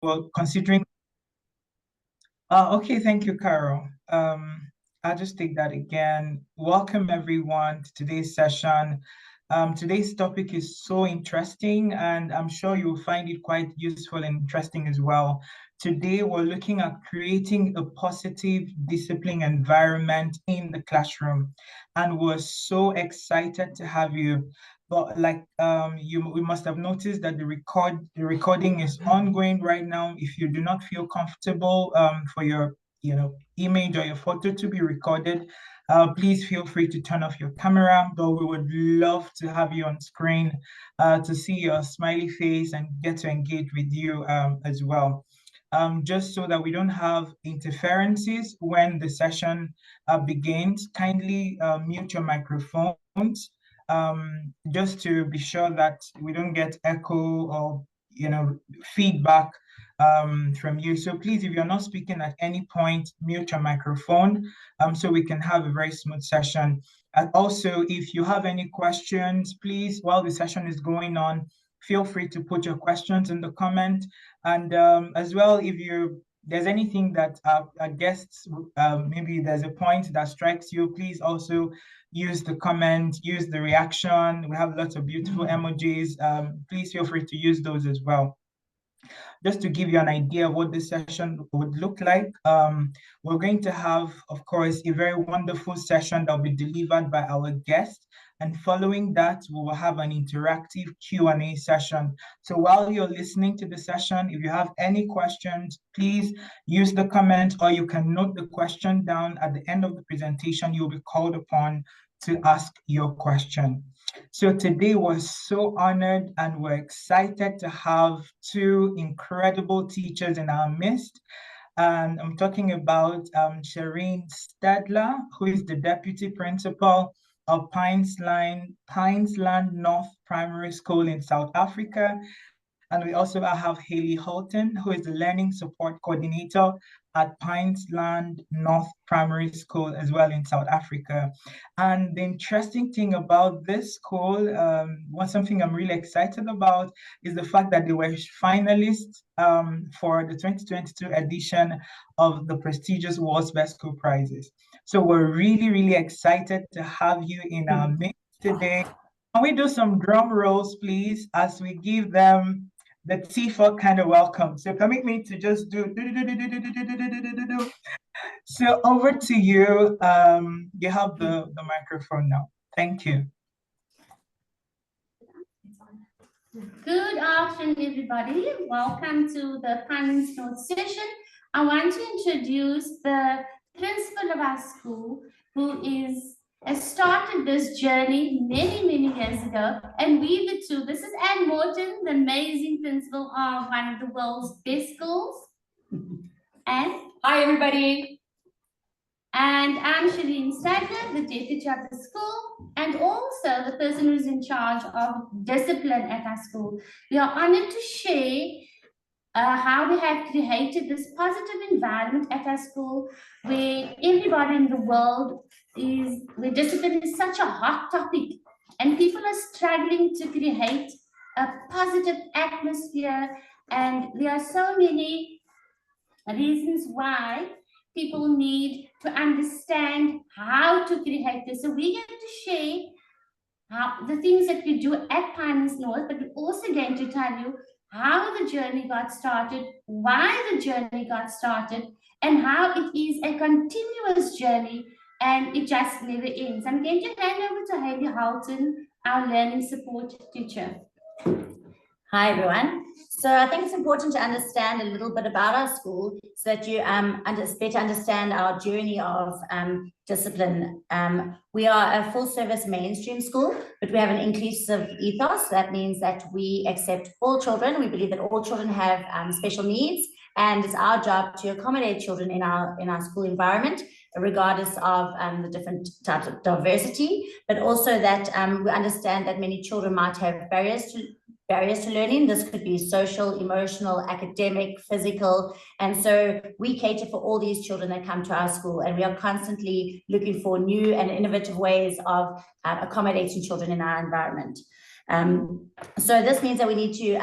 were considering. Okay, thank you, Carol. I'll just take that again. Welcome everyone to today's session. Today's topic is so interesting, and I'm sure you'll find it quite useful and interesting as well. Today, we're looking at creating a positive discipline environment in the classroom, and we're so excited to have you. But like we must have noticed that the recording is ongoing right now. If you do not feel comfortable for your image or your photo to be recorded, please feel free to turn off your camera, but we would love to have you on screen to see your smiley face and get to engage with you as well. Just so that we don't have interferences when the session begins, kindly mute your microphones just to be sure that we don't get echo or feedback from you. So please, if you're not speaking at any point, mute your microphone so we can have a very smooth session. And also, if you have any questions, please, while the session is going on, feel free to put your questions in the comment. And as well, if there's anything that our guests, maybe there's a point that strikes you, please also use the comment, use the reaction. We have lots of beautiful emojis. Please feel free to use those as well. Just to give you an idea of what this session would look like, we're going to have, of course, a very wonderful session that will be delivered by our guest. And following that, we will have an interactive Q&A session. So while you're listening to the session, if you have any questions, please use the comment, or you can note the question down. At the end of the presentation, you'll be called upon to ask your question. So today we're so honored and we're excited to have two incredible teachers in our midst. And I'm talking about Shereen Stadler, who is the Deputy Principal of Pinesland North Primary School in South Africa. And we also have Holton, who is the Learning Support Coordinator at Pinesland North Primary School as well in South Africa. And the interesting thing about this school, something I'm really excited about, is the fact that they were finalists for the 2022 edition of the prestigious World's Best School Prizes. So we're really, really excited to have you in our midst today. Can we do some drum rolls, please, as we give them the T4 kind of welcome? So permit me to just do. So over to you. You have the microphone now. Thank you. Good afternoon, everybody. Welcome to the Pinesland North session. I want to introduce the principal of our school, who has started this journey many, many years ago, and we the two. This is Anne Morton, the amazing principal of one of the world's best schools. And hi, everybody. And I'm Shereen Stadler, the deputy of the school, and also the person who's in charge of discipline at our school. We are honored to share how we have created this positive environment at our school where everybody in the world where discipline is such a hot topic and people are struggling to create a positive atmosphere, and there are so many reasons why people need to understand how to create this. So we're going to share the things that we do at Pinesland North, but we're also going to tell you how the journey got started, why the journey got started, and how it is a continuous journey and it just never ends. I'm going to hand over to Haley Holton, our learning support teacher. Hi, everyone. So I think it's important to understand a little bit about our school so that you better understand our journey of discipline. We are a full-service mainstream school, but we have an inclusive ethos. That means that we accept all children. We believe that all children have special needs, and it's our job to accommodate children in our school environment, regardless of the different types of diversity, but also that we understand that many children might have barriers to learning. This could be social, emotional, academic, physical. And so we cater for all these children that come to our school, and we are constantly looking for new and innovative ways of accommodating children in our environment. So this means that we need to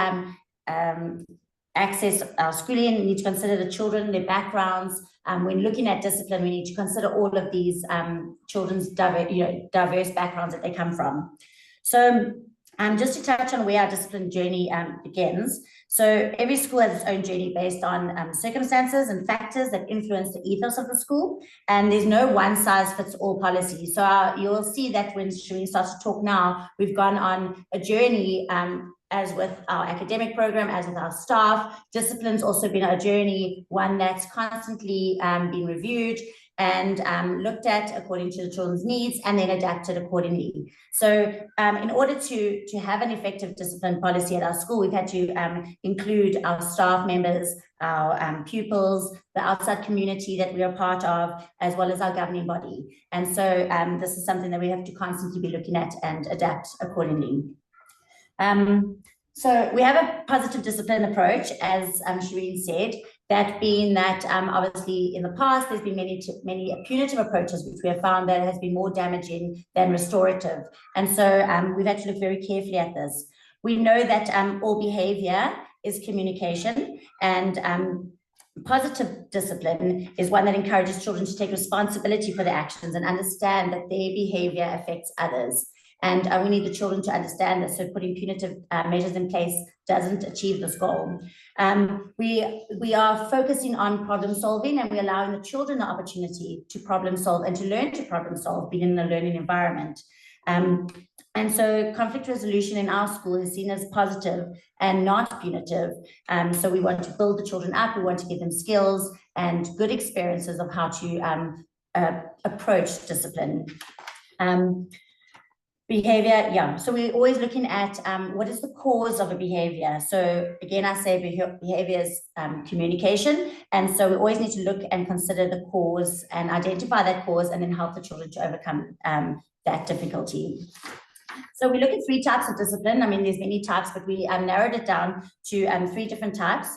access our schooling. We need to consider the children, their backgrounds. When looking at discipline, we need to consider all of these children's diverse backgrounds that they come from. So just to touch on where our discipline journey begins. So every school has its own journey based on circumstances and factors that influence the ethos of the school. And there's no one size fits all policy. So you'll see that when Shereen starts to talk now, we've gone on a journey as with our academic program, as with our staff. Discipline's also been a journey, one that's constantly been reviewed and looked at according to the children's needs and then adapted accordingly. So in order to have an effective discipline policy at our school, we've had to include our staff members, our pupils, the outside community that we are part of, as well as our governing body. And so this is something that we have to constantly be looking at and adapt accordingly. So we have a positive discipline approach, as Shereen said, that being that obviously in the past there's been many punitive approaches which we have found that has been more damaging than restorative. And so we've had to look very carefully at this. We know that all behaviour is communication, and positive discipline is one that encourages children to take responsibility for their actions and understand that their behaviour affects others. And we need the children to understand that, so putting punitive measures in place doesn't achieve this goal. We are focusing on problem solving, and we're allowing the children the opportunity to problem solve and to learn to problem solve, being in a learning environment. And so conflict resolution in our school is seen as positive and not punitive. So we want to build the children up, we want to give them skills and good experiences of how to approach discipline. Behavior, yeah. So we're always looking at what is the cause of a behavior. So again, I say behavior is communication. And so we always need to look and consider the cause and identify that cause and then help the children to overcome that difficulty. So we look at 3 types of discipline. I mean, there's many types, but we narrowed it down to 3 different types.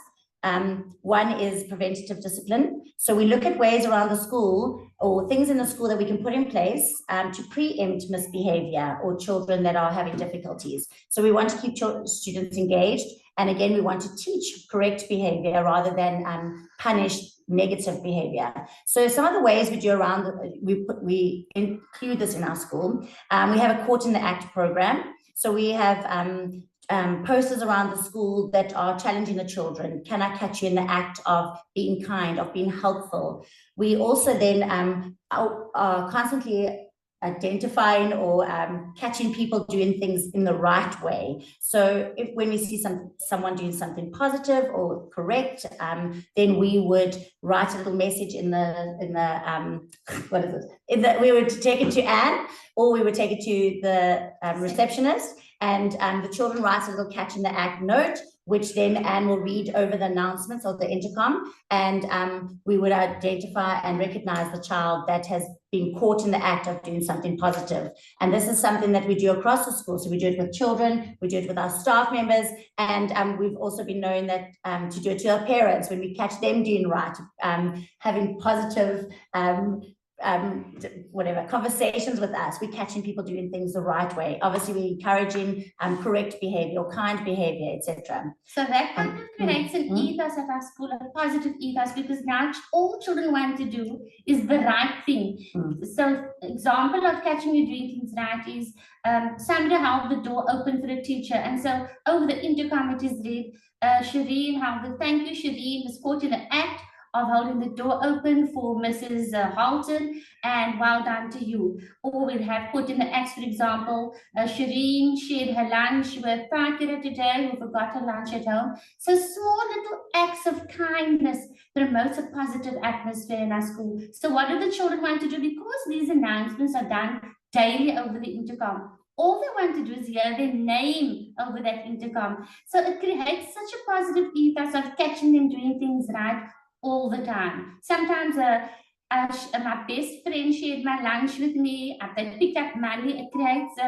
One is preventative discipline. So we look at ways around the school or things in the school that we can put in place to preempt misbehavior or children that are having difficulties. So we want to keep students engaged. And again, we want to teach correct behavior rather than punish negative behavior. So some of the ways we do around, we include this in our school. We have a Caught in the Act program. So we have posters around the school that are challenging the children. Can I catch you in the act of being kind, of being helpful? We also then are constantly identifying or catching people doing things in the right way. So when we see someone doing something positive or correct, then we would write a little message in the what is it? We would take it to Anne, or we would take it to the receptionist, and the children write a little catch in the act note, which then Anne will read over the announcements or the intercom, and we would identify and recognize the child that has been caught in the act of doing something positive. And this is something that we do across the school. So we do it with children, we do it with our staff members, and we've also been known that to do it to our parents when we catch them doing right, having positive conversations with us. We're catching people doing things the right way. Obviously, we're encouraging correct behavior or kind behavior, etc. So that kind of creates an ethos at our school, a positive ethos, because now all children want to do is the right thing. So example of catching you doing things right is somebody held the door open for a teacher, and so over the intercom it is read, Shereen held the, thank you Shereen was caught in the act of holding the door open for Mrs. Holton, and well done to you. Or we'll have put in the acts, for example, Shereen shared her lunch with Fakira today, who forgot her lunch at home. So small little acts of kindness promotes a positive atmosphere in our school. So what do the children want to do? Because these announcements are done daily over the intercom, all they want to do is hear their name over that intercom. So it creates such a positive ethos of catching them doing things right all the time. Sometimes my best friend shared my lunch with me. They picked up money. It creates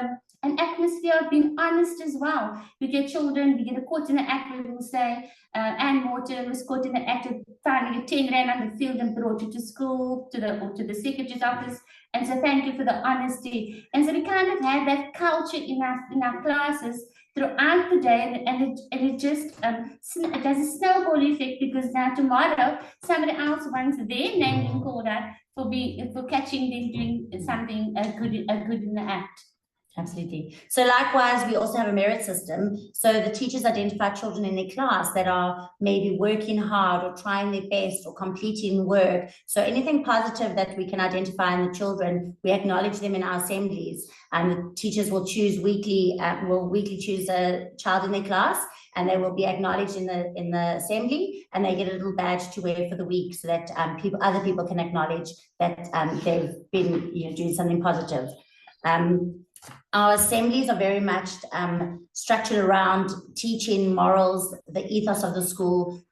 an atmosphere of being honest as well. We get children, we get a caught in the act, we will say, Anne Morton was caught in the act of finding a 10 rand on the field and brought it to school, to the secretary's office. And so thank you for the honesty. And so we kind of have that culture in our classes throughout the day, and it just it does a snowball effect, because now tomorrow somebody else wants their name being called out for catching them doing something good in the act. Absolutely. So likewise, we also have a merit system. So the teachers identify children in their class that are maybe working hard or trying their best or completing work. So anything positive that we can identify in the children, we acknowledge them in our assemblies. And the teachers will choose weekly choose a child in their class, and they will be acknowledged in the assembly, and they get a little badge to wear for the week, so that other people can acknowledge that they've been doing something positive. Our assemblies are very much structured around teaching morals, the ethos of the school,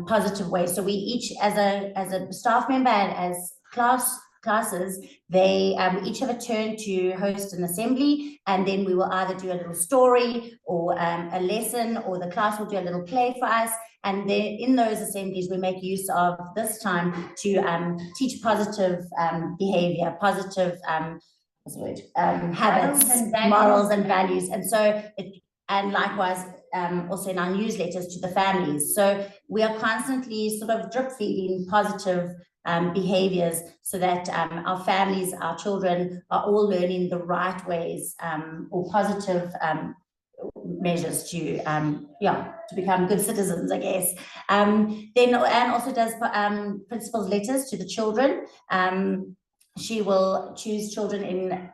positive ways. So we each, as a staff member and as classes, they each have a turn to host an assembly, and then we will either do a little story or a lesson, or the class will do a little play for us. And then in those assemblies, we make use of this time to teach positive behavior, positive habits, morals and values. And so and likewise also in our newsletters to the families. So we are constantly sort of drip feeding positive behaviors, so that our families, our children are all learning the right ways or positive measures to become good citizens, I guess. Then Anne also does principal's letters to the children. She will choose children in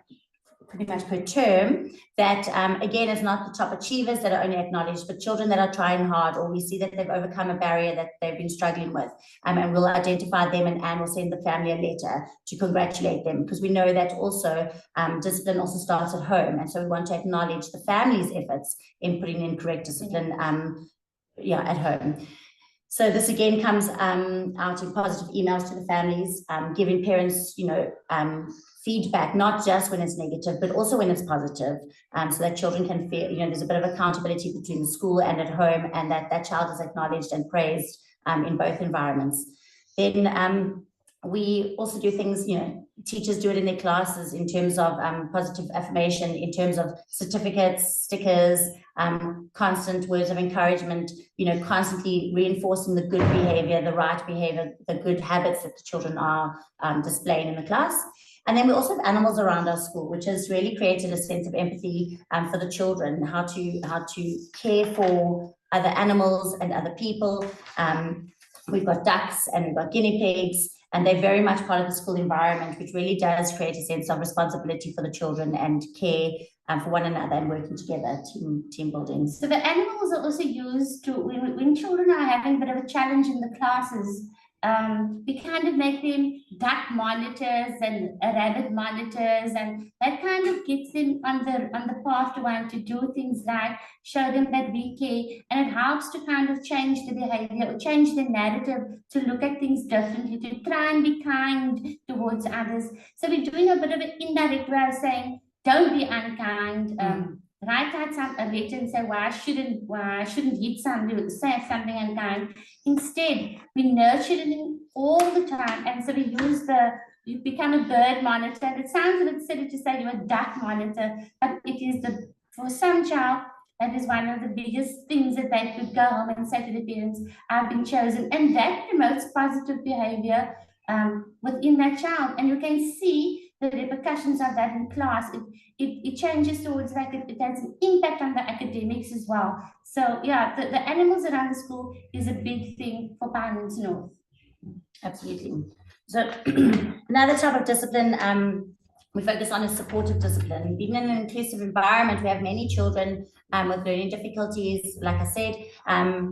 pretty much per term that, again, is not the top achievers that are only acknowledged, but children that are trying hard, or we see that they've overcome a barrier that they've been struggling with. And we'll identify them, and Anne will send the family a letter to congratulate them, because we know that also discipline also starts at home. And so we want to acknowledge the family's efforts in putting in correct discipline at home. So this again comes out in positive emails to the families, giving parents, feedback, not just when it's negative, but also when it's positive, so that children can feel, there's a bit of accountability between the school and at home, and that child is acknowledged and praised in both environments. Then we also do things, teachers do it in their classes in terms of positive affirmation, in terms of certificates, stickers, constant words of encouragement, constantly reinforcing the good behavior, the right behavior, the good habits that the children are displaying in the class. And then we also have animals around our school, which has really created a sense of empathy for the children, how to care for other animals and other people. We've got ducks and we've got guinea pigs, and they're very much part of the school environment, which really does create a sense of responsibility for the children and care for one another and working together, team building. So the animals are also used to, when children are having a bit of a challenge in the classes, we kind of make them duck monitors and rabbit monitors, and that kind of gets them on the path to want to do things like show them that we care, and it helps to kind of change the behavior or change the narrative to look at things differently, to try and be kind towards others. So we're doing a bit of an indirect way of saying, don't be unkind. Write out a letter and say, why shouldn't hit somebody, say something unkind. Instead, we nurture it all the time. And so you become a bird monitor. And it sounds a bit silly to say you're a duck monitor, but it is for some child, that is one of the biggest things that they could go home and say to the parents, I've been chosen. And that promotes positive behavior within that child. And you can see the repercussions of that in class. It changes towards like it has an impact on the academics as well. So yeah, the animals around the school is a big thing for Pinesland North. Absolutely. So another type of discipline we focus on is supportive discipline. Even in an inclusive environment, we have many children with learning difficulties, like I said,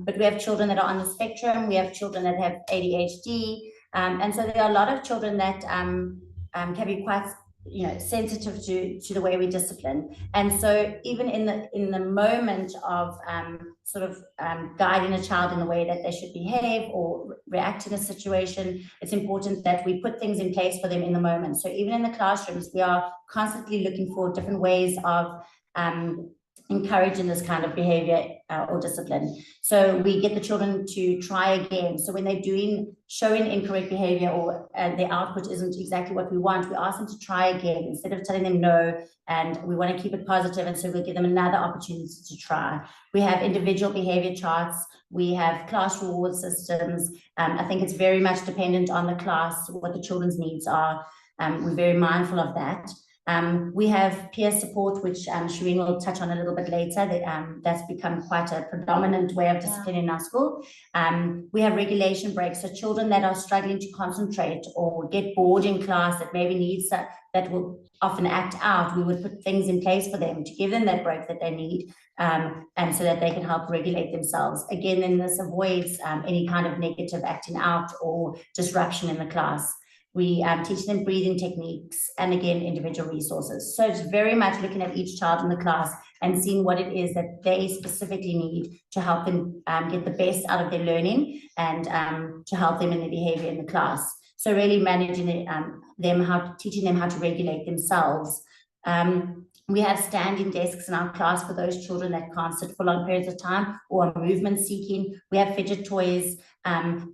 but we have children that are on the spectrum. We have children that have ADHD, and so there are a lot of children that can be quite sensitive to the way we discipline. And so even in the moment of guiding a child in the way that they should behave or react in a situation, it's important that we put things in place for them in the moment. So even in the classrooms, we are constantly looking for different ways of encourage in this kind of behavior or discipline. So we get the children to try again. So when they're showing incorrect behavior or their output isn't exactly what we want, we ask them to try again instead of telling them no, and we want to keep it positive, and so we'll give them another opportunity to try. We have individual behavior charts. We have class reward systems. I think it's very much dependent on the class, what the children's needs are. We're very mindful of that. We have peer support, which Shereen will touch on a little bit later. That's become quite a predominant way of discipline in our school. We have regulation breaks, so children that are struggling to concentrate or get bored in class, that maybe needs that will often act out, we would put things in place for them to give them that break that they need, and so that they can help regulate themselves. Again, then this avoids any kind of negative acting out or disruption in the class. We teach them breathing techniques and, again, individual resources. So it's very much looking at each child in the class and seeing what it is that they specifically need to help them get the best out of their learning and to help them in their behavior in the class. So really managing teaching them how to regulate themselves. We have standing desks in our class for those children that can't sit for long periods of time or are movement seeking. We have fidget toys.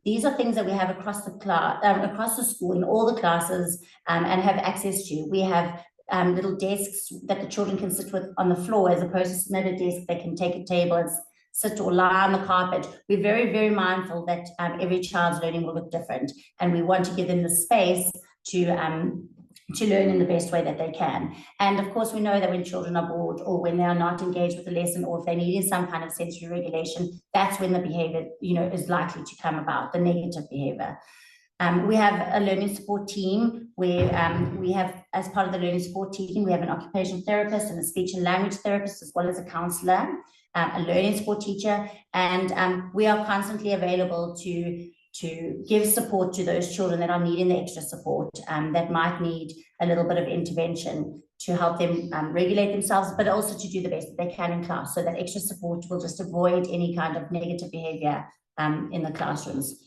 These are things that we have across the class, across the school in all the classes, and have access to. We have little desks that the children can sit with on the floor, as opposed to sitting at a desk. They can take a table and sit or lie on the carpet. We're very, very mindful that every child's learning will look different, and we want to give them the space to learn in the best way that they can. And of course, we know that when children are bored or when they are not engaged with the lesson, or if they need some kind of sensory regulation, that's when the behavior, is likely to come about, the negative behavior. We have a learning support team where we have, as part of the learning support team, we have an occupational therapist and a speech and language therapist, as well as a counselor, a learning support teacher, and we are constantly available to give support to those children that are needing the extra support, that might need a little bit of intervention to help them regulate themselves, but also to do the best that they can in class. So that extra support will just avoid any kind of negative behavior in the classrooms.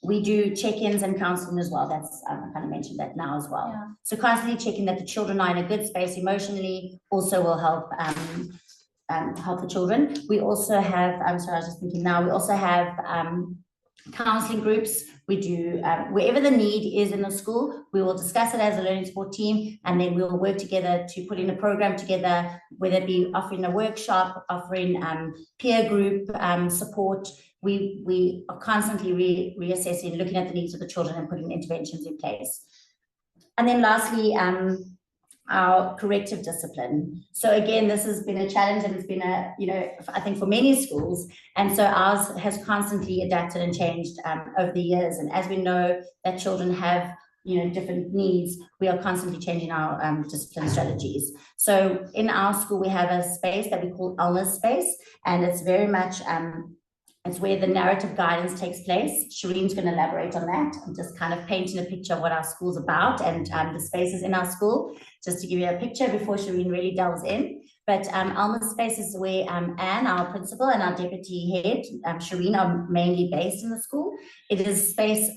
We do check-ins and counseling as well. That's I kind of mentioned that now as well. Yeah. So constantly checking that the children are in a good space emotionally also will help help the children. We also have, I'm sorry, I was just thinking now, we also have counseling groups. We do, wherever the need is in the school, we will discuss it as a learning support team, and then we'll work together to put in a program together, whether it be offering a workshop, offering peer group support. We are constantly reassessing, looking at the needs of the children and putting interventions in place. And then lastly, our corrective discipline. So again, this has been a challenge, and it's been a, I think for many schools, and so ours has constantly adapted and changed over the years. And as we know that children have, different needs, we are constantly changing our discipline strategies. So in our school, we have a space that we call Elmer's space, and it's very much it's where the narrative guidance takes place. Shereen's going to elaborate on that. I'm just kind of painting a picture of what our school's about and the spaces in our school, just to give you a picture before Shereen really delves in. But Alma's space is where Anne, our principal, and our deputy head, Shereen, are mainly based in the school. It is a space,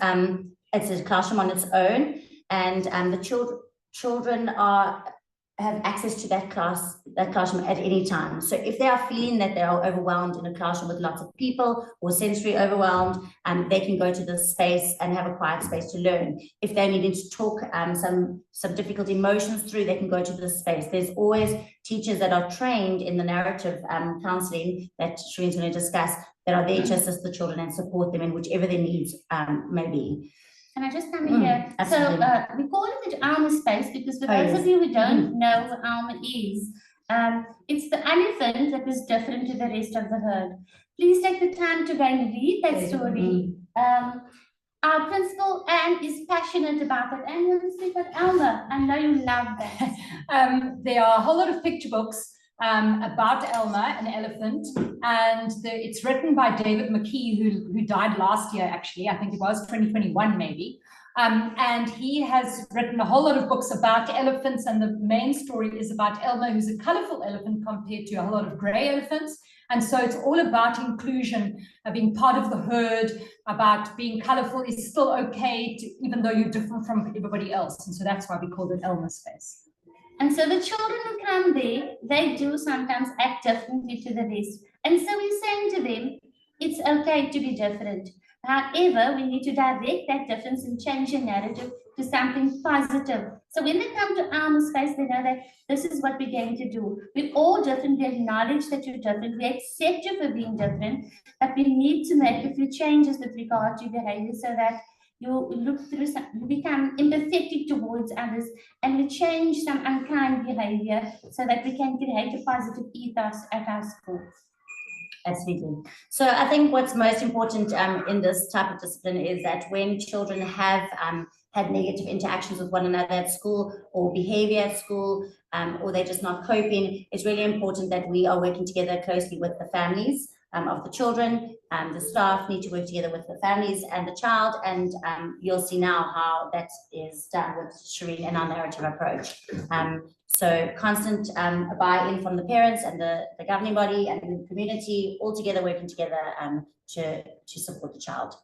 it's a classroom on its own, and the children have access to that classroom at any time. So if they are feeling that they are overwhelmed in a classroom with lots of people or sensory overwhelmed, they can go to this space and have a quiet space to learn. If they're needing to talk some difficult emotions through, they can go to this space. There's always teachers that are trained in the narrative counselling that Shereen's going to discuss, that are there to assist the children and support them in whichever their needs may be. Can I just come in here? Absolutely. So we call it the Alma space because for those of you who don't know what Alma is, it's the elephant that is different to the rest of the herd. Please take the time to go and read that story. Our principal, Anne, is passionate about it. And you want to speak about Alma? I know you love that. There are a whole lot of picture books about Elma, an elephant, and it's written by David McKee, who died last year, actually. I think it was 2021 maybe. And he has written a whole lot of books about elephants, and the main story is about Elma, who's a colorful elephant compared to a whole lot of gray elephants. And so it's all about inclusion, being part of the herd, about being colorful is still okay, even though you're different from everybody else. And so that's why we call it Elma space. And so the children who come there, they do sometimes act differently to the rest. And so we're saying to them, it's okay to be different. However, we need to direct that difference and change the narrative to something positive. So when they come to our space, they know that this is what we're going to do. We're all different. We acknowledge that you're different. We accept you for being different, but we need to make a few changes with regard to behavior so that you look through some, you become empathetic towards others, and we change some unkind behavior so that we can create a positive ethos at our schools. Absolutely. So I think what's most important in this type of discipline is that when children have had negative interactions with one another at school or behavior at school, or they're just not coping, it's really important that we are working together closely with the families of the children. The staff need to work together with the families and the child, and you'll see now how that is done with Shereen and our narrative approach. So constant buy-in from the parents and the governing body and the community, all together working together to support the child.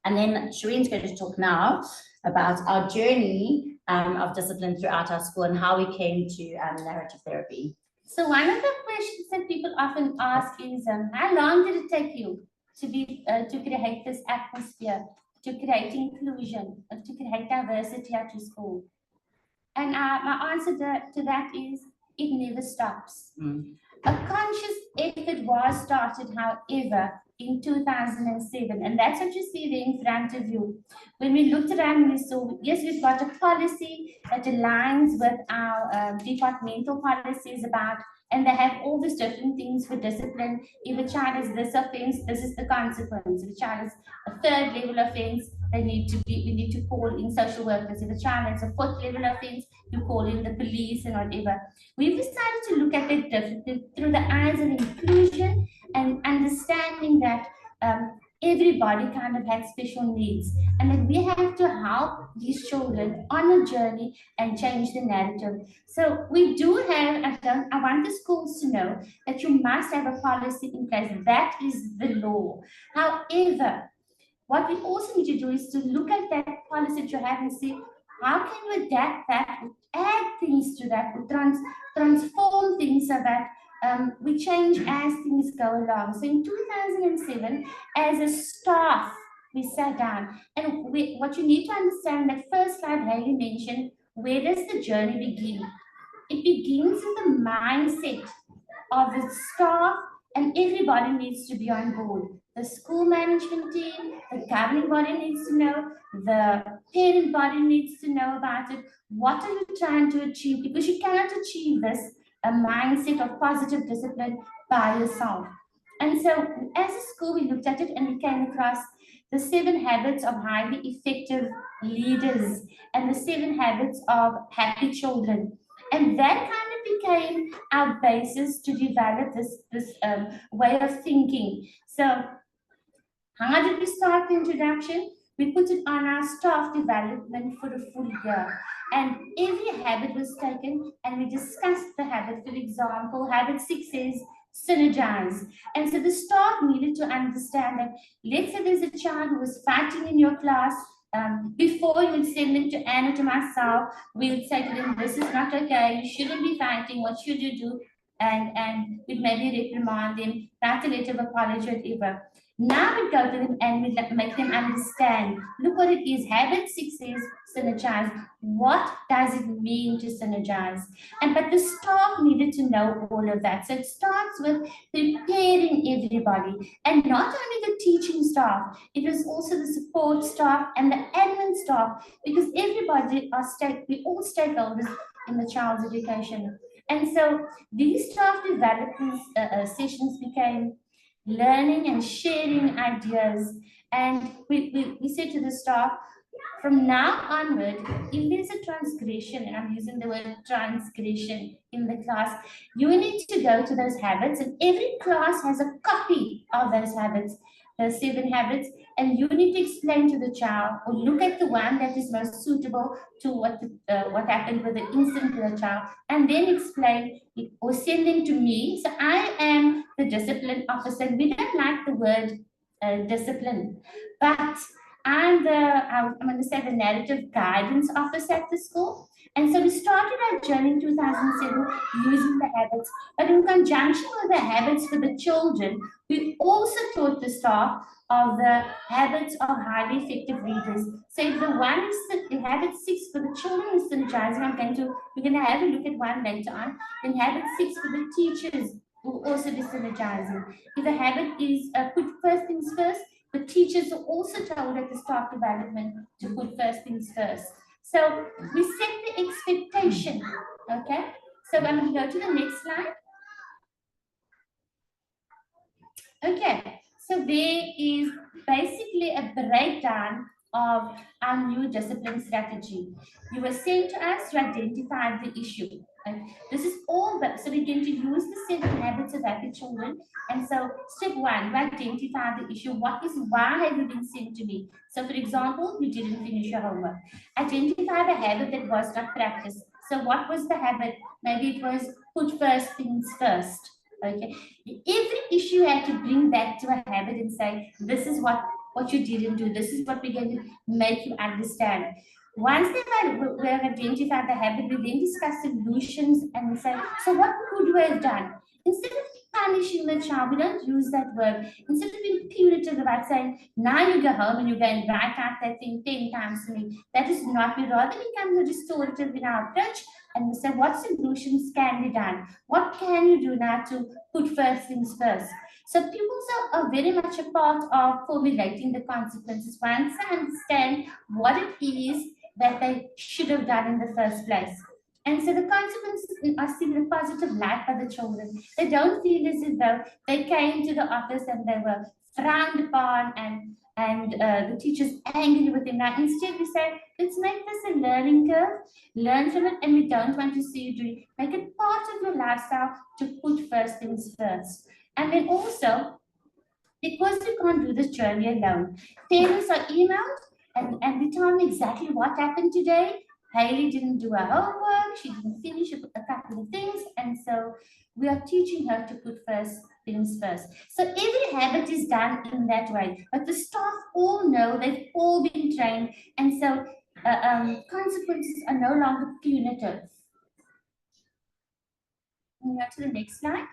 And then Shereen's going to talk now about our journey of discipline throughout our school and how we came to narrative therapy. So one of the questions that people often ask is, how long did it take you to create this atmosphere, to create inclusion, to create diversity at your school? And my answer to that is, it never stops. A conscious effort was started, however, in 2007, and that's what you see there in front of you. When we looked around, we saw, yes, we've got a policy that aligns with our departmental policies about, and they have all these different things for discipline. If a child is this offense, this is the consequence. If a child is a third level offense, we need to call in social workers. If a child has a fourth level offense, you call in the police and whatever. We've decided to look at it differently through the eyes of inclusion and understanding that everybody kind of has special needs, and that we have to help these children on a journey and change the narrative. So we do have, I want the schools to know that you must have a policy in place. That is the law. However, what we also need to do is to look at that policy that you have and see how can we adapt that, add things to that, transform things so that we change as things go along. So in 2007, as a staff, we sat down, and what you need to understand, that first slide Hayley mentioned, where does the journey begin? It begins in the mindset of the staff, and everybody needs to be on board. The school management team, the governing body needs to know, the parent body needs to know about it. What are you trying to achieve? Because you cannot achieve this, a mindset of positive discipline, by yourself. And so as a school, we looked at it and we came across the 7 habits of highly effective leaders and the 7 habits of happy children. And that kind of became our basis to develop this way of thinking. So how did we start the introduction? We put it on our staff development for a full year. And every habit was taken and we discussed the habit. For example, habit 6 says synergize. And so the staff needed to understand that, let's say there's a child who was fighting in your class. Before you would send them to Anna, to myself, we would say to them, this is not okay, you shouldn't be fighting, what should you do? And we'd maybe reprimand them, write a letter of apology, whatever. Now we go to them and we make them understand, look what it is. Habit 6 is synergize. What does it mean to synergize? But the staff needed to know all of that. So it starts with preparing everybody, and not only the teaching staff, it was also the support staff and the admin staff, because everybody we all stakeholders in the child's education. And so these staff development sessions became learning and sharing ideas. And we said to the staff, from now onward, if there's a transgression, and I'm using the word transgression in the class, you need to go to those habits, and every class has a copy of those habits, the 7 habits, and you need to explain to the child, or look at the one that is most suitable to what happened with the incident to the child, and then explain or send them to me. So I am the discipline officer. We don't like the word discipline, but I'm going to say the narrative guidance officer at the school. And so we started our journey in 2007 using the habits, but in conjunction with the habits for the children, we also taught the staff of the habits of highly effective readers. So if the habit 6 for the children is synergizing, we're going to have a look at one later on. Then habit 6 for the teachers will also be synergizing. If the habit is put first things first, the teachers are also told at the staff development to put first things first. So we set the expectation, okay? So I'm going to go to the next slide. Okay, so there is basically a breakdown of our new discipline strategy. You were sent to us to identify the issue. And this is all that, so we're going to use the 7 habits of happy children. And so step 1, we identify the issue. Why have you been sent to me? So for example, you didn't finish your homework. Identify the habit that was not practiced. So what was the habit? Maybe it was put first things first. Okay, every issue you have to bring back to a habit and say, this is what you didn't do. This is what we're going to make you understand. Once we have identified the habit, we then discuss solutions and say, so what could we have done? Instead of punishing the child, we don't use that word. Instead of being punitive about saying, now you go home and you go and write out that thing 10 times to me. That is not, we rather become restorative in our approach. And we say, what solutions can be done? What can you do now to put first things first? So pupils are very much a part of formulating the consequences once they understand what it is that they should have done in the first place. And so the consequences are seen in a positive light by the children. They don't feel as if though they came to the office and they were frowned upon and the teacher's angry with them. Now, instead we say, let's make this a learning curve, learn from it, and we don't want to see you make it part of your lifestyle to put first things first. And then also, because you can't do this journey alone, parents are emailed and they tell me exactly what happened today. Hayley didn't do her homework, she didn't finish a couple of things, and so we are teaching her to put first things first. So every habit is done in that way, but the staff all know, they've all been trained, and so consequences are no longer punitive. Can we go to the next slide?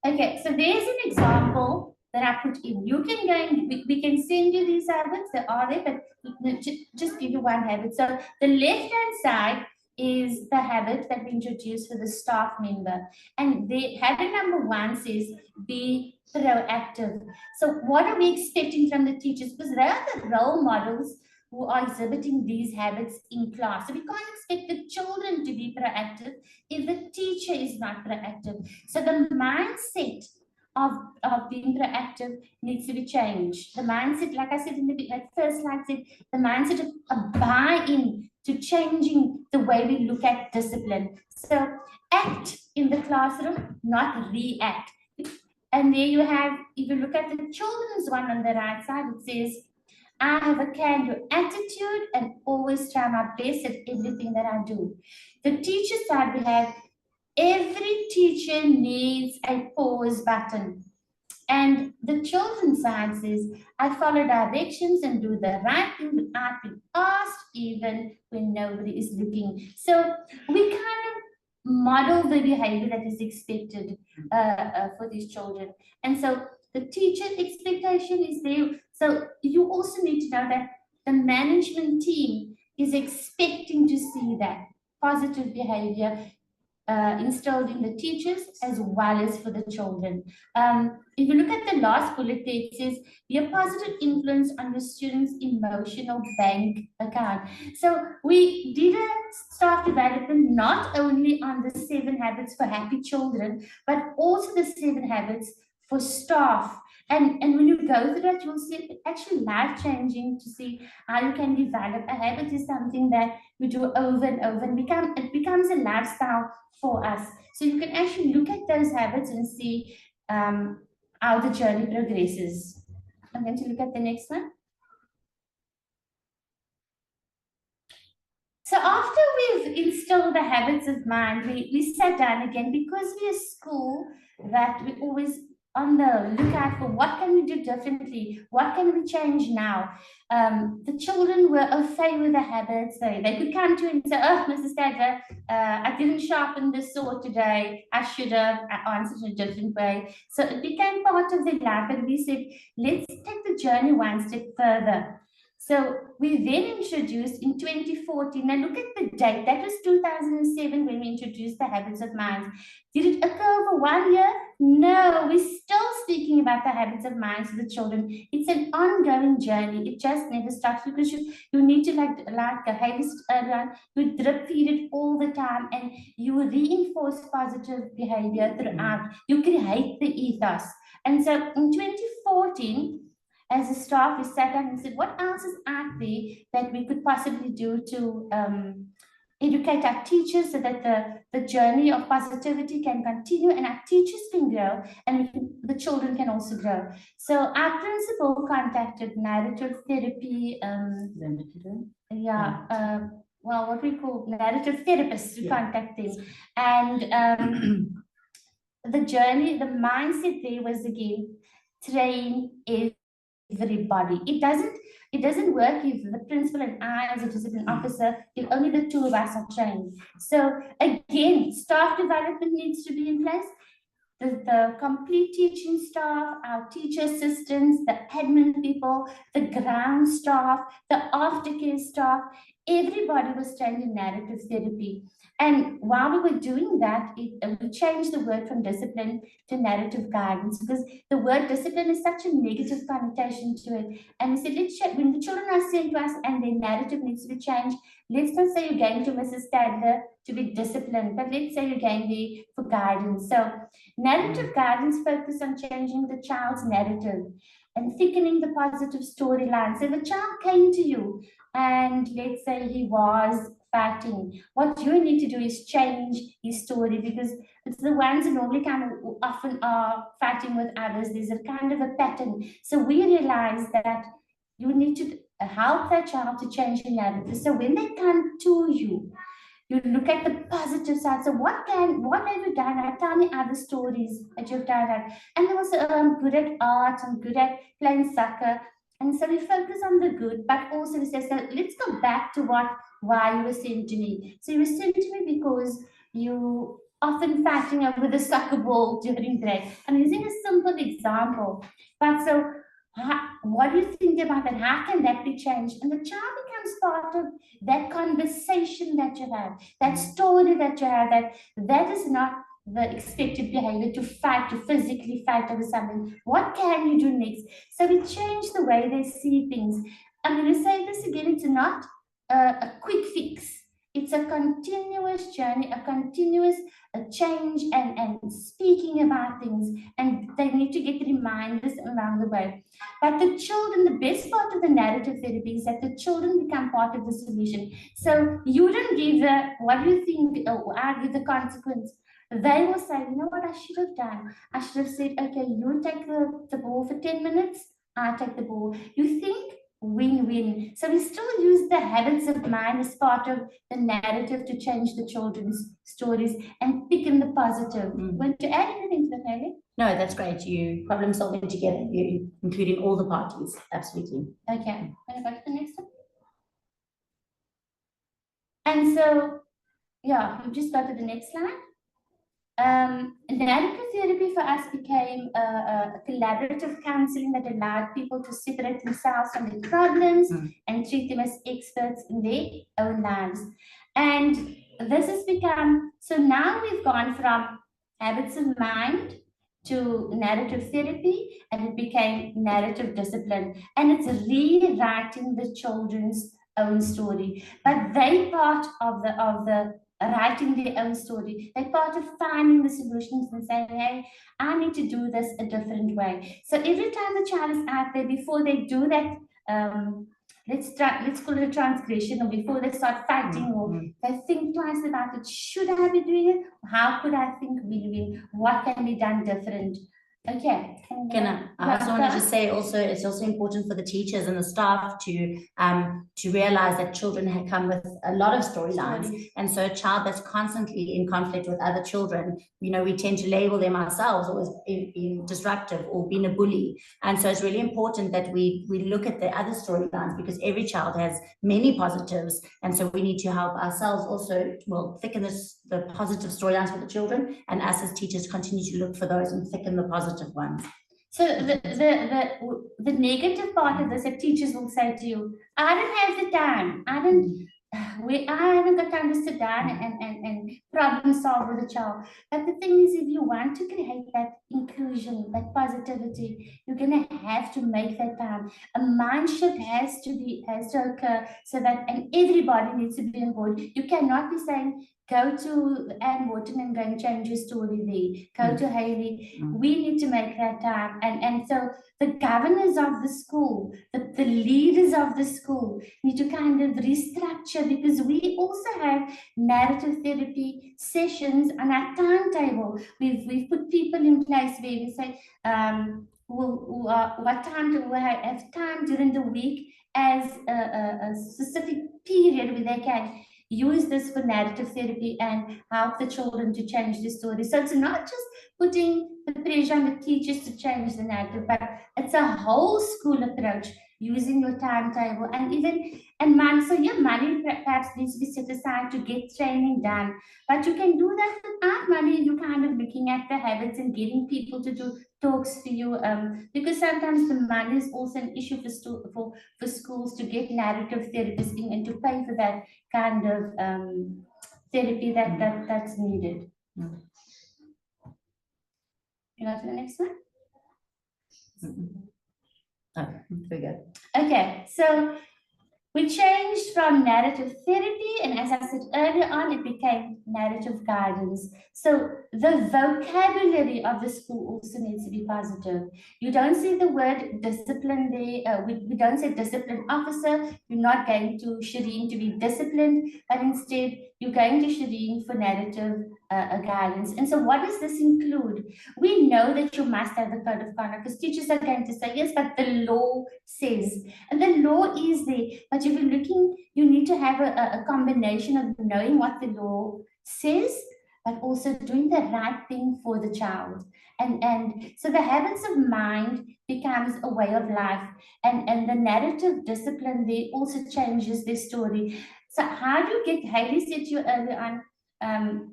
Okay, so there's an example that I put in. You can go and we can send you these habits, they are there, but just give you one habit. So the left-hand side is the habit that we introduced for the staff member. And the habit number 1 says, be proactive. So what are we expecting from the teachers? Because they are the role models who are exhibiting these habits in class. So we can't expect the children to be proactive if the teacher is not proactive. So the mindset of being proactive needs to be changed. The mindset, like I said in the first slide, said the mindset of buy-in to changing the way we look at discipline. So act in the classroom, not react. And there you have, if you look at the children's one on the right side, it says, I have a can-do attitude and always try my best at everything that I do. The teacher side, we have every teacher needs a pause button. And the children's side says, I follow directions and do the right thing without being asked, even when nobody is looking. So we kind of model the behavior that is expected for these children. And so the teacher expectation is there. So you also need to know that the management team is expecting to see that positive behavior instilled in the teachers as well as for the children. If you look at the last bullet there, it says, be a positive influence on the students' emotional bank account. So we did a staff development not only on the 7 habits for happy children, but also the 7 habits for staff. And when you go through that, you'll see it's actually life-changing to see how you can develop. A habit is something that we do over and over, and it becomes a lifestyle for us. So you can actually look at those habits and see how the journey progresses. I'm going to look at the next one. So after we've instilled the habits of mind, we sat down again, because we're a school that we always on the lookout for what can we do differently, what can we change now. The children were au fait with the habits. They could come to you and say, oh, Mrs. Stadler, I didn't sharpen this sword today. I should have answered in a different way. So it became part of their life. And we said, let's take the journey one step further. So we then introduced in 2014, now look at the date, that was 2007 when we introduced the habits of minds. Did it occur over 1 year? No, we're still speaking about the habits of minds to the children. It's an ongoing journey. It just never stops because you need to, like Haley said earlier, you drip feed it all the time and you reinforce positive behavior throughout. You create the ethos. And so in 2014, as a staff, we sat down and said, what else is out there that we could possibly do to educate our teachers so that the journey of positivity can continue and our teachers can grow and the children can also grow. So our principal contacted narrative therapy, what we call narrative therapists to contact them. And the journey, the mindset there was, again, train everybody. It doesn't work if the principal and I as a discipline officer, if only the two of us are trained. So again, staff development needs to be in place. The complete teaching staff, our teacher assistants, the admin people, the ground staff, the aftercare staff, everybody was trained in narrative therapy. And while we were doing that, we changed the word from discipline to narrative guidance because the word discipline is such a negative connotation to it. And we said, when the children are saying to us and their narrative needs to be changed, let's not say you're going to Mrs. Stadler to be disciplined, but let's say you're going there for guidance. So narrative guidance focus on changing the child's narrative and thickening the positive storyline. So the child came to you and let's say he was fighting. What you need to do is change his story because it's the ones who normally kind of often are fighting with others. There's a kind of a pattern. So we realize that you need to help that child to change the narrative. So when they come to you, you look at the positive side. So what have you done? Tell me other stories that you've done. And they also, I'm good at art, I'm good at playing soccer. And so we focus on the good, but also we say, so let's go back to why you were sent to me. So you were sent to me because you often fighting over the soccer ball during break. I'm using a simple example. But so what do you think about that? How can that be changed? And the child becomes part of that conversation that you have, that story that you have, that is not the expected behavior to fight, to physically fight over something. What can you do next? So we change the way they see things. I'm going to say this again, it's not a quick fix. It's a continuous journey, a continuous change and speaking about things. And they need to get reminders along the way. But the children, the best part of the narrative therapy is that the children become part of the solution. So you don't give the, what do you think, I give the consequence. They will say, you know what I should have done? I should have said, okay, you take the ball for 10 minutes, I take the ball. You think? Win-win. So we still use the habits of mind as part of the narrative to change the children's stories and pick in the positive. Want to add anything to that, Haley? No, that's great. You problem solving together, you including all the parties. Absolutely. Okay. Want to go to the next one? And so, yeah, we'll just go to the next slide. Narrative therapy for us became a collaborative counseling that allowed people to separate themselves from their problems and treat them as experts in their own lives. And this has become, so now we've gone from habits of mind to narrative therapy, and it became narrative discipline. And it's rewriting the children's own story. But they part of the writing their own story. They're part of finding the solutions and saying, hey, I need to do this a different way. So every time the child is out there, before they do that, let's call it a transgression, or before they start fighting, or they think twice about it. Should I be doing it? How could I think win-win? What can be done different? Okay. I also want to just say also, it's also important for the teachers and the staff to realize that children come with a lot of storylines. And so a child that's constantly in conflict with other children, we tend to label them ourselves as being disruptive or being a bully. And so it's really important that we look at the other storylines, because every child has many positives. And so we need to help ourselves also, thicken the positive storylines for the children, and us as teachers continue to look for those and thicken the positive ones. So the negative part of this, that teachers will say to you, I don't have the time. I haven't got time to sit down and problem solve with a child. But the thing is, if you want to create that inclusion, that positivity, you're gonna have to make that time. A mind shift has to occur, so that, and everybody needs to be on board. You cannot be saying, go to Anne Wharton and go and change your story there. Go to Hayley. We need to make that time. And so the governors of the school, the leaders of the school need to kind of restructure, because we also have narrative therapy sessions on our timetable. We've put people in place where we say, what time do we have time during the week as a specific period where they can use this for narrative therapy and help the children to change the story. So it's not just putting the pressure on the teachers to change the narrative, but it's a whole school approach, using your timetable and money. So your money perhaps needs to be set aside to get training done, but you can do that without money. You're kind of looking at the habits and getting people to do talks for you, because sometimes the money is also an issue for schools to get narrative therapists in and to pay for that kind of therapy that's needed. You go to the next one. Oh, very good. Okay, so we changed from narrative therapy, and as I said earlier on, it became narrative guidance. So the vocabulary of the school also needs to be positive. You don't see the word discipline there. We don't say discipline officer. You're not going to Shereen to be disciplined, but instead you're going to Shereen for narrative guidance. And so what does this include? We know that you must have the code of conduct, because teachers are going to say, yes, but the law says, and the law is there. But if you're looking, you need to have a combination of knowing what the law says, but also doing the right thing for the child. And so the habits of mind becomes a way of life, and the narrative discipline there also changes their story. So how do you get, Hayley said to you earlier on,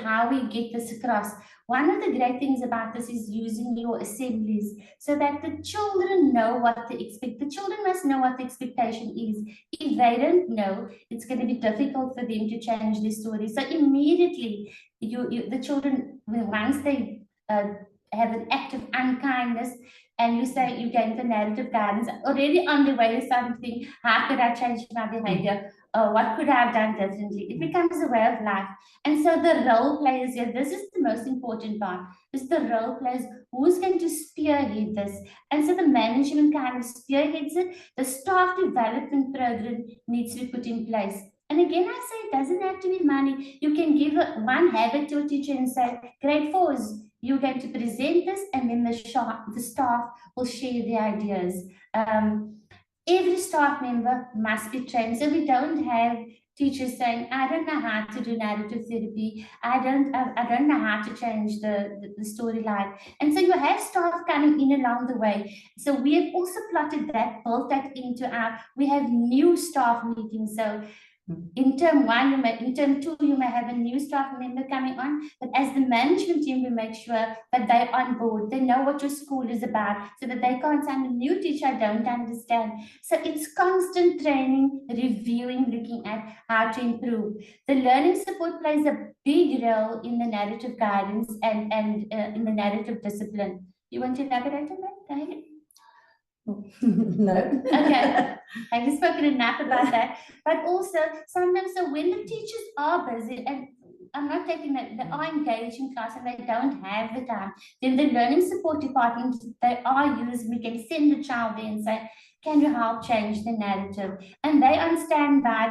how we get this across. One of the great things about this is using your assemblies so that the children know what they expect. The children must know what the expectation is. If they don't know, it's going to be difficult for them to change their story. So immediately, the children, once they have an act of unkindness, and you say you're going for narrative guidance, already on the way to something, how could I change my behavior? What could I have done differently? It becomes a way of life. And so the role players here, this is the most important part, is the role players, who's going to spearhead this? And so the management kind of spearheads it. The staff development program needs to be put in place. And again, I say it doesn't have to be money. You can give one habit to a teacher and say, grade 4s, you're going to present this, and then the staff will share the ideas. Every staff member must be trained. So we don't have teachers saying, I don't know how to do narrative therapy. I don't know how to change the storyline. And so you have staff coming in along the way. So we have also plotted that, built that into we have new staff meetings. So in term 1, in term 2, you may have a new staff member coming on, but as the management team, we make sure that they're on board. They know what your school is about, so that they can't say, I'm a new teacher, I don't understand. So it's constant training, reviewing, looking at how to improve. The learning support plays a big role in the narrative guidance and in the narrative discipline. You want to elaborate on that? No. Okay, I've spoken enough about that. But also, sometimes, so when the teachers are busy, and I'm not taking that, they are engaged in class and they don't have the time, then the learning support department, they are used. We can send the child there and say, can you help change the narrative? And they on standby.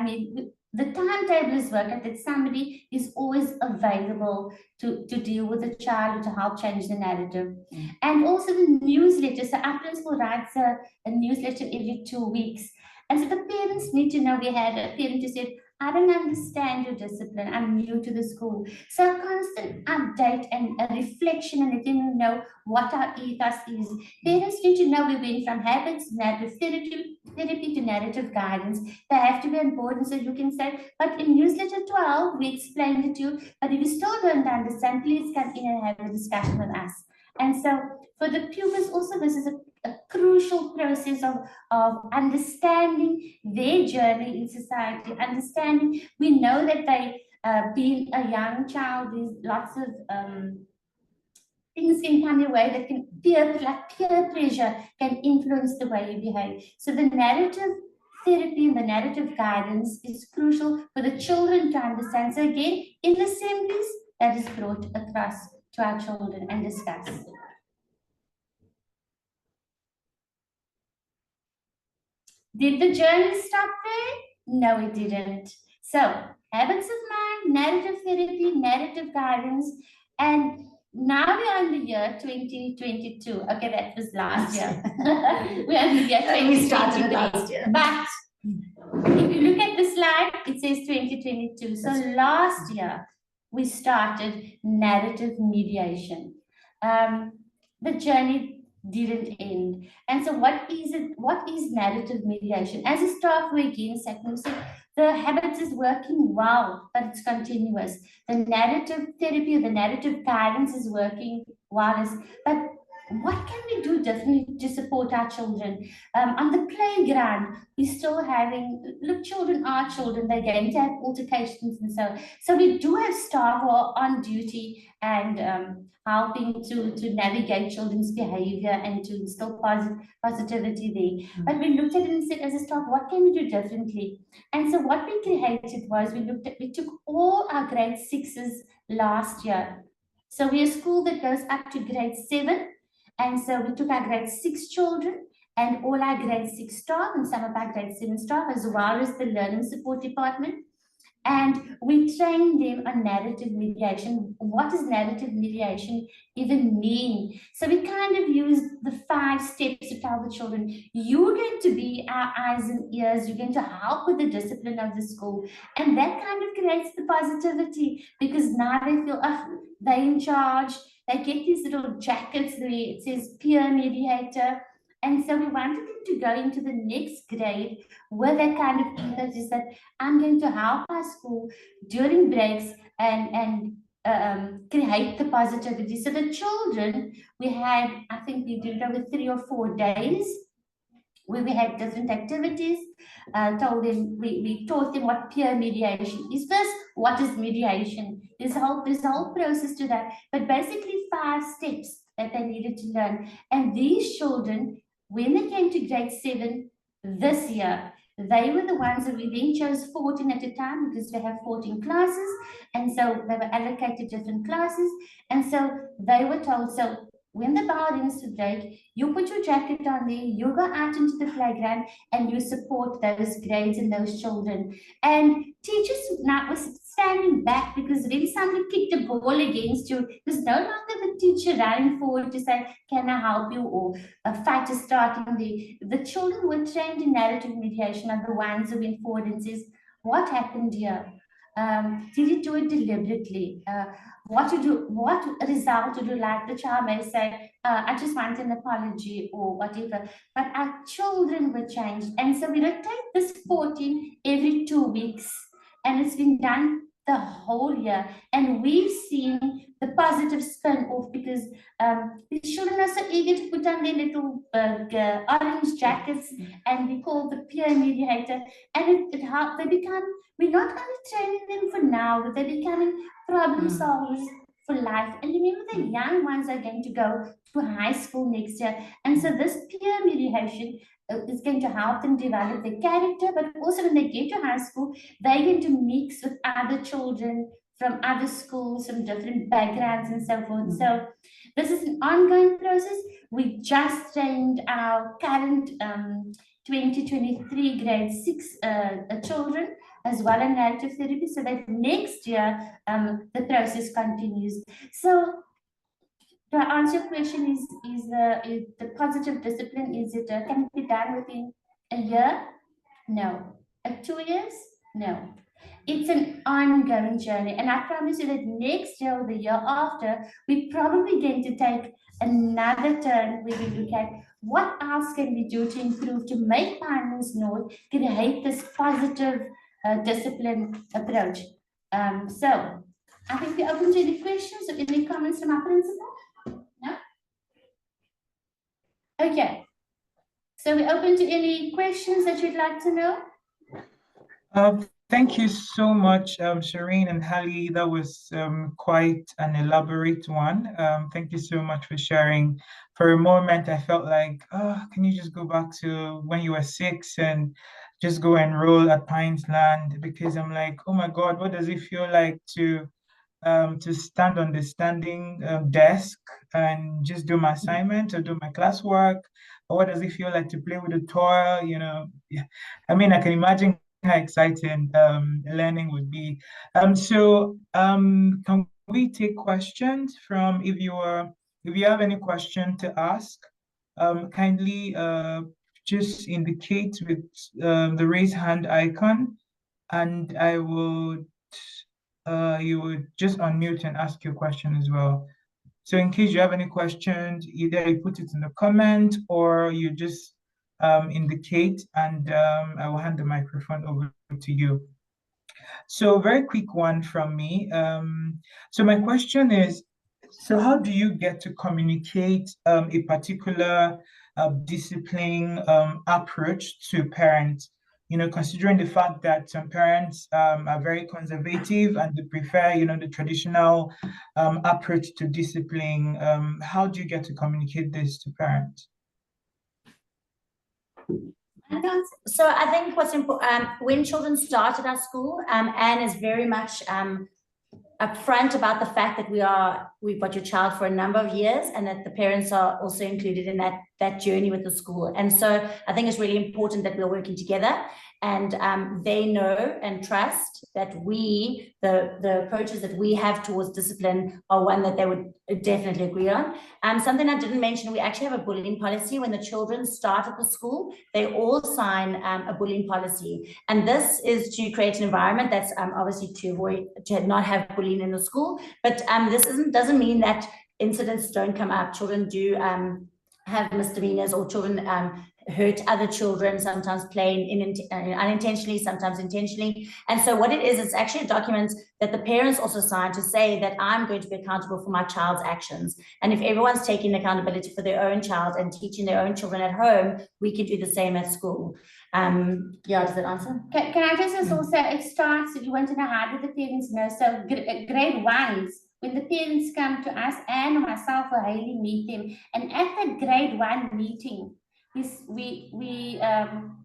The timetable is worked out that somebody is always available to deal with the child or to help change the narrative. And also the newsletter. So our principal writes a newsletter every 2 weeks. And so the parents need to know. We had a parent who said, I don't understand your discipline. I'm new to the school. So a constant update and a reflection and letting them know what our ethos is. Parents need to know we went from habits, narrative therapy to narrative guidance. They have to be on board, and so you can say, but in newsletter 12, we explained it to you, but if you still don't understand, please come in and have a discussion with us. And so for the pupils also, this is a crucial process of understanding their journey in society, understanding, we know that they, being a young child, there's lots of things can come your way that can, peer pressure can influence the way you behave. So the narrative therapy and the narrative guidance is crucial for the children to understand. So again, in assemblies, that is brought across to our children and discussed. Did the journey stop there? No, it didn't. So, habits of mind, narrative therapy, narrative guidance, and now we are in the year 2022. Okay, that was last year. We are in the year 2023. We started last year. But if you look at the slide, it says 2022. So last year, we started narrative mediation. The journey didn't end. And so what is it? What is narrative mediation? As a staff, we again said, the habits is working well, but it's continuous. The narrative therapy or the narrative guidance is working well, but what can we do differently to support our children? On the playground, we're still having, look, children are children, they're going to have altercations and so we do have staff who are on duty and helping to navigate children's behavior and to instill positivity there. But we looked at it and said, as a staff, what can we do differently? And so what we created was, we took all our grade 6s last year. So we're a school that goes up to grade 7. And so we took our grade 6 children and all our grade 6 staff and some of our grade 7 staff, as well as the learning support department. And we trained them on narrative mediation. What does narrative mediation even mean? So we kind of used the 5 steps to tell the children, you're going to be our eyes and ears, you're going to help with the discipline of the school. And that kind of creates the positivity, because now they feel, they're in charge. They get these little jackets where it says peer mediator. And so we wanted them to go into the next grade with that kind of ethos, is that I'm going to help our school during breaks and create the positivity. So the children, we had, I think we did it over 3 or 4 days, where we had different activities, told them, we taught them what peer mediation is. First, what is mediation? There's a whole process to that, but basically 5 steps that they needed to learn. And these children, when they came to grade 7 this year, they were the ones that we then chose 14 at a time, because we have 14 classes. And so they were allocated different classes. And so they were told, so when the bell rings to break, you put your jacket on there, you go out into the playground and you support those grades and those children. And teachers now was standing back, because when somebody kicked a ball against you, it was no longer the teacher running forward to say, can I help you? Or a fight is starting there. The children were trained in narrative mediation are the ones who went forward and says, what happened here? Did you do it deliberately? What result would you like? The child may say, I just want an apology or whatever. But our children were changed. And so we rotate this 14 every 2 weeks. And it's been done the whole year. And we've seen the positive spin off, because the children are so eager to put on their little orange jackets, and we call the peer mediator. And it helps. They become, we're not only training them for now, but they're becoming problem solvers for life. And remember, the young ones are going to go to high school next year. And so this peer mediation is going to help them develop their character, but also when they get to high school, they're going to mix with other children from other schools, from different backgrounds and so forth. So this is an ongoing process. We just trained our current 2023 grade 6 children as well in narrative therapy, so that next year the process continues. So to answer your question, is the positive discipline, can it be done within a year? No. 2 years? No. It's an ongoing journey, and I promise you that next year or the year after, we're probably going to take another turn where we look at what else can we do to improve, to make Pinesland North create this positive discipline approach. So I think we're open to any questions or any comments from our principal. No? Okay. So we're open to any questions that you'd like to know. Thank you so much, Shereen and Hallie. That was quite an elaborate one. Thank you so much for sharing. For a moment, I felt like, can you just go back to when you were 6 and just go enroll at Pinesland? Because I'm like, oh my God, what does it feel like to stand on the standing desk and just do my assignment or do my classwork? Or what does it feel like to play with a toy? You know, yeah. I mean, I can imagine how exciting learning would be. So can we take questions from, if you have any question to ask, kindly just indicate with the raise hand icon, and I would you would just unmute and ask your question as well. So in case you have any questions, either you put it in the comment or you just indicate, and I will hand the microphone over to you. So very quick one from me. So my question is, so how do you get to communicate a particular discipline approach to parents? You know, considering the fact that some parents are very conservative and they prefer, you know, the traditional approach to discipline. How do you get to communicate this to parents? So I think what's important, when children start at our school, Anne is very much upfront about the fact that we've got your child for a number of years, and that the parents are also included in that journey with the school. And so I think it's really important that we're working together, and they know and trust that the approaches that we have towards discipline are one that they would definitely agree on. Something I didn't mention, we actually have a bullying policy. When the children start at the school, they all sign a bullying policy, and this is to create an environment that's obviously to not have bullying in the school. But this doesn't mean that incidents don't come up. Children do have misdemeanors, or children hurt other children, sometimes playing unintentionally, sometimes intentionally. And so what it is, it's actually a document that the parents also sign to say that I'm going to be accountable for my child's actions. And if everyone's taking accountability for their own child and teaching their own children at home, we can do the same at school. Yeah, does that answer? Can I just also, it starts, if you want to know, how do the parents know? So grade ones, when the parents come to us, and myself or Hailey meet them, and at the grade 1 meeting, we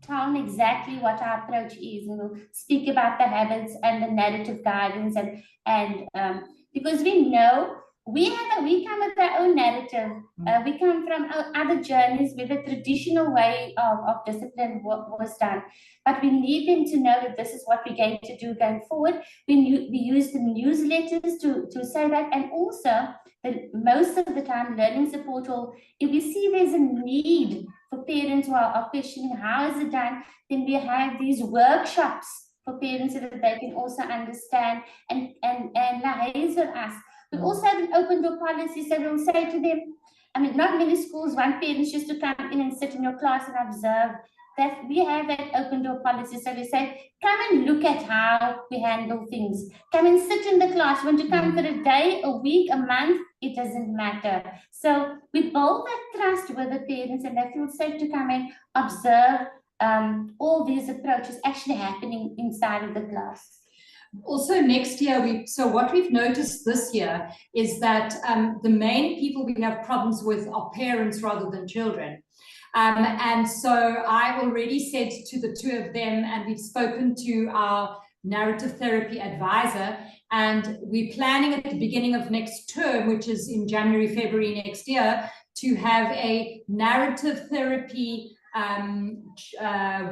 tell them exactly what our approach is, and we'll speak about the habits and the narrative guidance, and because we know we come with our own narrative. We come from other journeys where the traditional way of discipline was done, but we need them to know that this is what we're going to do going forward. We use the newsletters to say that, and also most of the time learning support will, if you see there's a need for parents who are questioning how is it done, then we have these workshops for parents so that they can also understand and liaise with us. We also have an open door policy, so we'll say to them, I mean, not many schools want parents just to come in and sit in your class and observe. That we have that open door policy, so we say, come and look at how we handle things. Come and sit in the class. Want to come for a day, a week, a month, it doesn't matter. So we build that trust with the parents, and they feel safe to come and observe all these approaches actually happening inside of the class. Also next year, so what we've noticed this year is that the main people we have problems with are parents rather than children. And so I already said to the two of them, and we've spoken to our narrative therapy advisor, and we're planning at the beginning of next term, which is in January, February next year, to have a narrative therapy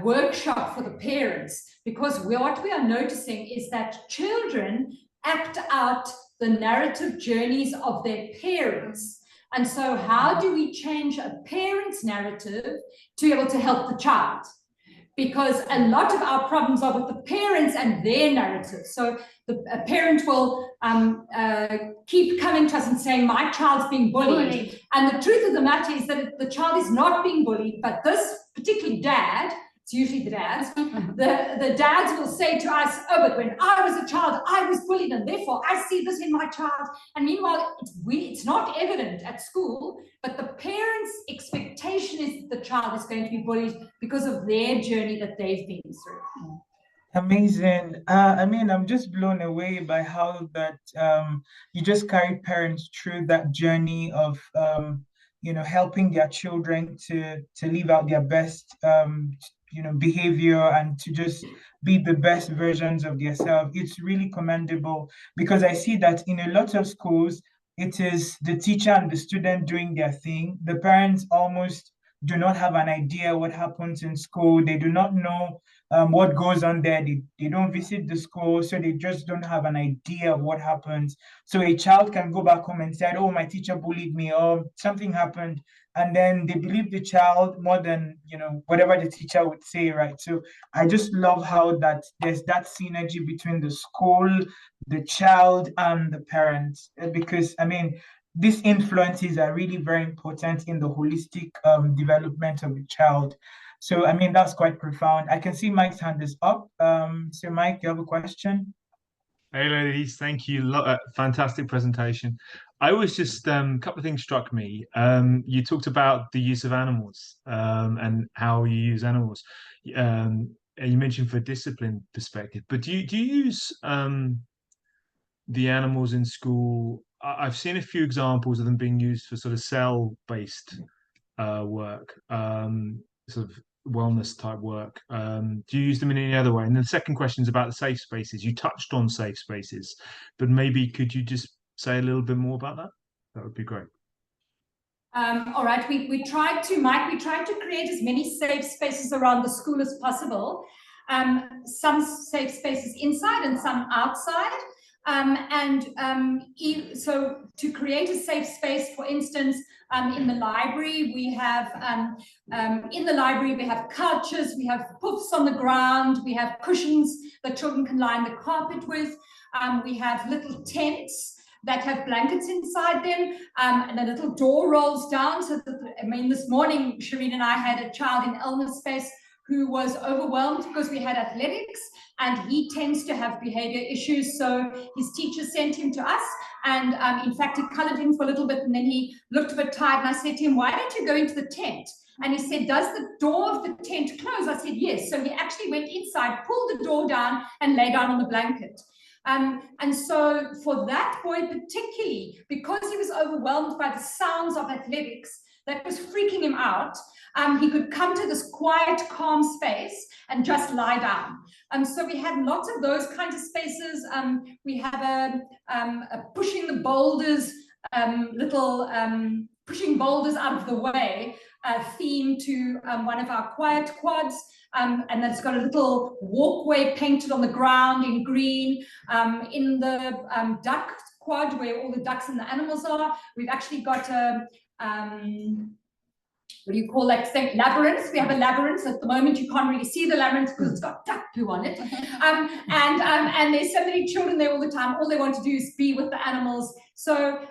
workshop for the parents, because what we are noticing is that children act out the narrative journeys of their parents. And so how do we change a parent's narrative to be able to help the child? Because a lot of our problems are with the parents and their narrative. So a parent will keep coming to us and saying, my child's being bullied. And the truth of the matter is that the child is not being bullied, but this particular dad, it's usually the dads, the dads will say to us, oh, but when I was a child, I was bullied, and therefore I see this in my child. And meanwhile, it's not evident at school, but the parents' expectation is that the child is going to be bullied because of their journey that they've been through. Amazing. I mean, I'm just blown away by how that you just carried parents through that journey of helping their children to live out their best behavior and to just be the best versions of themselves. It's really commendable, because I see that in a lot of schools, it is the teacher and the student doing their thing. The parents almost do not have an idea what happens in school. They do not know what goes on there. They don't visit the school, so they just don't have an idea of what happens. So a child can go back home and say, oh, my teacher bullied me, or something happened. And then they believe the child more than, whatever the teacher would say, right? So I just love how that there's that synergy between the school, the child, and the parents. Because, I mean, these influences are really very important in the holistic development of a child. So, I mean, that's quite profound. I can see Mike's hand is up. So, Mike, you have a question? Hey, ladies, thank you. Fantastic presentation. I was just, a couple of things struck me. You talked about the use of animals and how you use animals. You mentioned for discipline perspective, but do you use the animals in school? I've seen a few examples of them being used for sort of cell-based work, sort of wellness type work. Do you use them in any other way? And then the second question is about the safe spaces. You touched on safe spaces, but maybe could you just say a little bit more about that? That would be great. All right, we tried to create as many safe spaces around the school as possible. Some safe spaces inside and some outside. So to create a safe space, for instance, in the library, we have couches, we have poofs on the ground, we have cushions that children can line the carpet with. We have little tents that have blankets inside them, and a little door rolls down. So that, I mean, this morning, Shereen and I had a child in Elmer's space who was overwhelmed because we had athletics, and he tends to have behavior issues. So his teacher sent him to us, and in fact, it colored him for a little bit, and then he looked a bit tired, and I said to him, why don't you go into the tent? And he said, does the door of the tent close? I said, yes. So he actually went inside, pulled the door down, and lay down on the blanket. And so for that boy particularly, because he was overwhelmed by the sounds of athletics that was freaking him out, he could come to this quiet, calm space and just lie down. So we had lots of those kinds of spaces. We have a pushing the boulders, pushing boulders out of the way theme to one of our quiet quads. And that's got a little walkway painted on the ground in green. In the duck quad, where all the ducks and the animals are, we've actually got a what do you call that thing? Labyrinth. We have a labyrinth. At the moment, you can't really see the labyrinth because it's got duck poo on it. And there's so many children there all the time. All they want to do is be with the animals. So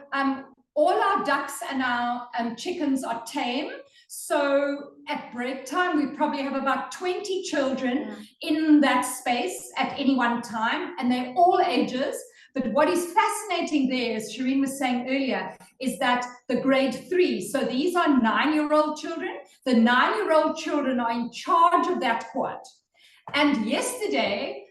all our ducks and our chickens are tame. So at break time, we probably have about 20 children in that space at any one time, and they're all ages. But what is fascinating there, as Shereen was saying earlier, is that the grade 3, so these are 9-year-old children. The 9-year-old children are in charge of that quad. And yesterday,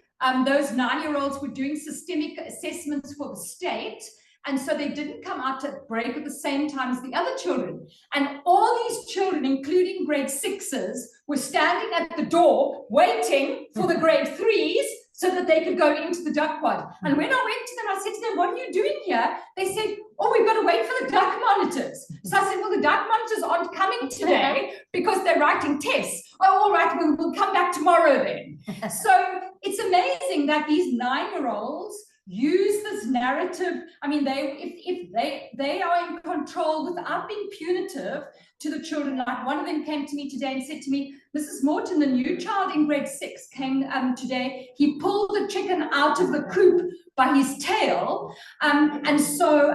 those 9-year-olds were doing systemic assessments for the state. And so they didn't come out to break at the same time as the other children. And all these children, including grade 6s, were standing at the door waiting for the grade 3s so that they could go into the duck pod. And when I went to them, I said to them, what are you doing here? They said, oh, we've got to wait for the duck monitors. So I said, well, the duck monitors aren't coming today because they're writing tests. Oh, all right, we'll come back tomorrow then. So it's amazing that these 9-year-olds use this narrative. I mean, if they are in control without being punitive to the children. Like one of them came to me today and said to me, Mrs. Morton, the new child in grade 6 came today. He pulled the chicken out of the coop by his tail. And so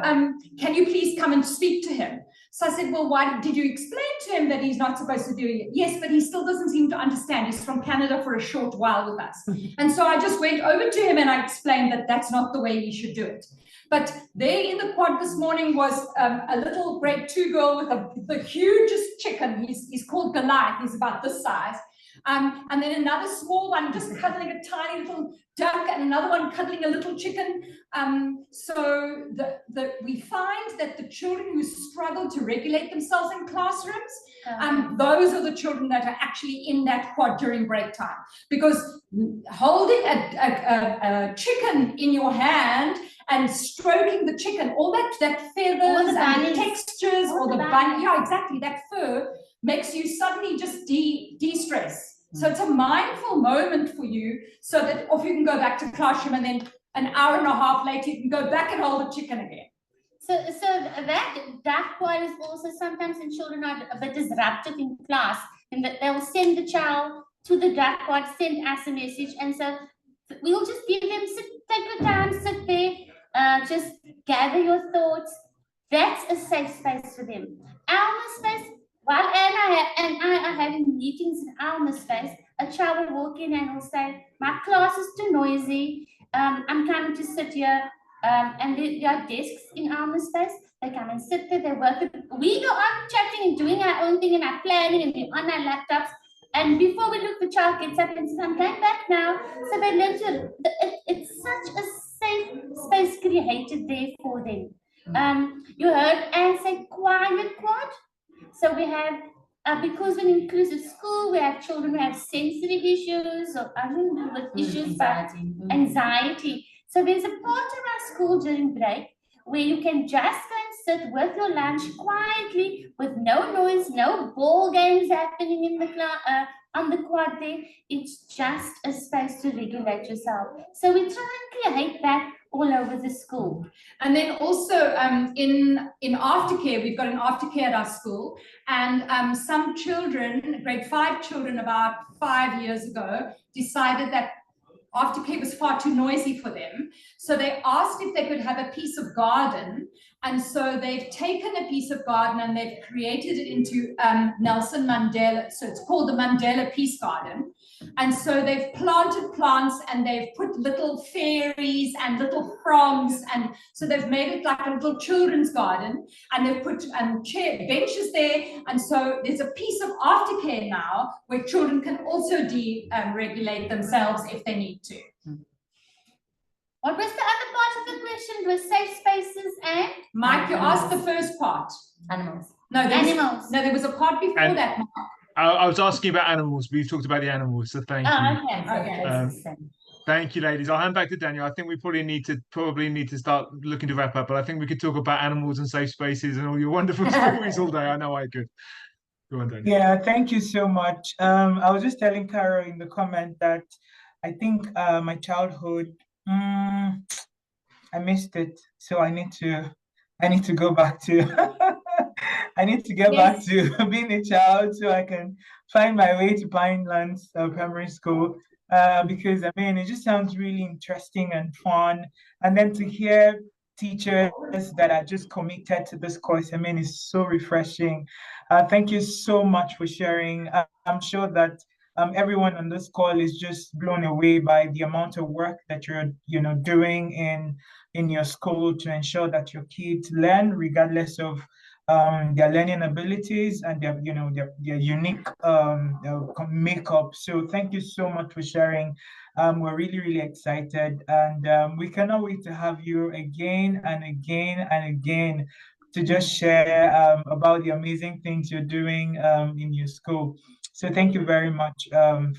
can you please come and speak to him? So I said, well, why did you explain to him that he's not supposed to do it? Yes, but he still doesn't seem to understand. He's from Canada for a short while with us. And so I just went over to him and I explained that that's not the way he should do it. But there in the quad this morning was a little grade 2 girl with the hugest chicken. He's called Goliath. He's about this size. And then another small one just cuddling a tiny little duck, and another one cuddling a little chicken. So we find that the children who struggle to regulate themselves in classrooms, those are the children that are actually in that quad during break time. Because holding a chicken in your hand and stroking the chicken, all that feathers and the textures, or the bun, yeah, exactly, that fur makes you suddenly just de-stress. So it's a mindful moment for you, so that if you can go back to classroom and then an hour and a half later you can go back and hold the chicken again. So that quad is also sometimes when children are a bit disruptive in class, and that they'll send the child to the duck quad, send us a message, and so we'll just give them, take your time, sit there, just gather your thoughts. That's a safe space for them. Our space. While Anna and I are having meetings in our space, a child will walk in and will say, my class is too noisy, I'm coming to sit here, and there are desks in our space. They come and sit there, they work. We go on chatting and doing our own thing and our planning, and we're on our laptops. And before we look, the child gets up and says, I'm going back now. So they learn to, it's such a safe space created there for them. You heard Anne say quiet quad. So we have, because we're an inclusive school, we have children who have sensory issues, or I don't know what issues, but anxiety. So there's a part of our school during break where you can just go and sit with your lunch quietly, with no noise, no ball games happening in the class, on the quad there. It's just a space to regulate yourself. So we try and create that all over the school. And then also in aftercare, we've got an aftercare at our school, and some children, grade 5 children about 5 years ago, decided that aftercare was far too noisy for them. So they asked if they could have a piece of garden. And so they've taken a piece of garden and they've created it into Nelson Mandela. So it's called the Mandela Peace Garden. And so they've planted plants and they've put little fairies and little frogs. And so they've made it like a little children's garden, and they've put benches there. And so there's a piece of aftercare now where children can also regulate themselves if they need to. What was the other part of the question? It was safe spaces and? Mike, you asked the first part. Animals. No, animals. No, there was a part before that, Mark. I was asking about animals. We've talked about the animals, so thank you. Okay. Thank you, ladies. I'll hand back to Daniel. I think we probably need to start looking to wrap up, but I think we could talk about animals and safe spaces and all your wonderful stories all day. I know I could. Go on, Daniel. Yeah, thank you so much. I was just telling Carol in the comment that I think my childhood, I missed it. So I need to go back to I need to get back to being a child so I can find my way to Pineland Primary School, because I mean, it just sounds really interesting and fun. And then to hear teachers that are just committed to this course, I mean, it's so refreshing. Thank you so much for sharing. I'm sure that everyone on this call is just blown away by the amount of work that you're doing in your school to ensure that your kids learn regardless of their learning abilities and their unique makeup. So thank you so much for sharing. We're really excited, and we cannot wait to have you again and again and again to just share about the amazing things you're doing in your school. So thank you very much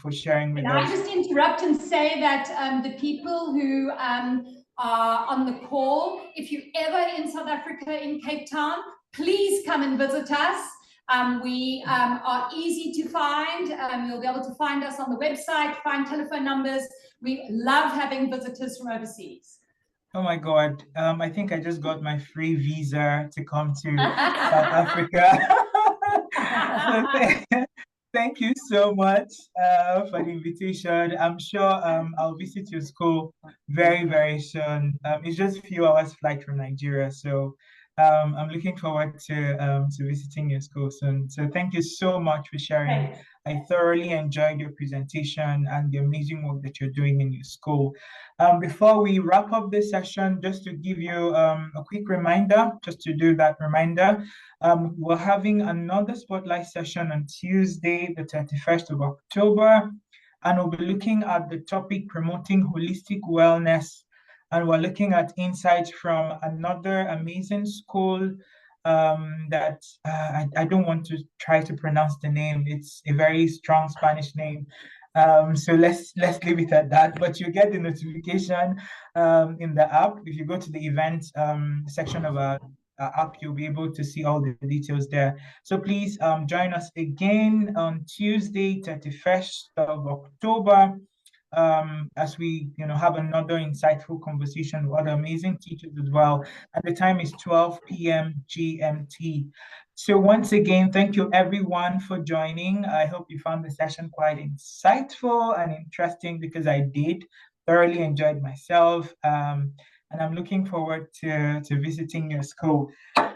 for sharing with Can I us. just interrupt and say that the people who are on the call, if you're ever in South Africa, in Cape Town, please come and visit us. We are easy to find. You'll be able to find us on the website, find telephone numbers. We love having visitors from overseas. Oh my God. I think I just got my free visa to come to South Africa. So thank you so much for the invitation. I'm sure I'll visit your school very, very soon. It's just a few hours flight from Nigeria. So I'm looking forward to visiting your school soon. So thank you so much for sharing. Okay. I thoroughly enjoyed your presentation and the amazing work that you're doing in your school. Before we wrap up this session, just to give you a quick reminder, just to do that reminder, we're having another spotlight session on Tuesday, the 31st of October, and we'll be looking at the topic promoting holistic wellness. And we're looking at insights from another amazing school that I don't want to try to pronounce the name. It's a very strong Spanish name. So let's leave it at that. But you get the notification in the app. If you go to the events section of our app, you'll be able to see all the details there. So please join us again on Tuesday, 31st of October. As we have another insightful conversation with other amazing teachers as well. And the time is 12 p.m. GMT. So once again, thank you everyone for joining. I hope you found the session quite insightful and interesting, because I did thoroughly enjoyed myself. And I'm looking forward to visiting your school.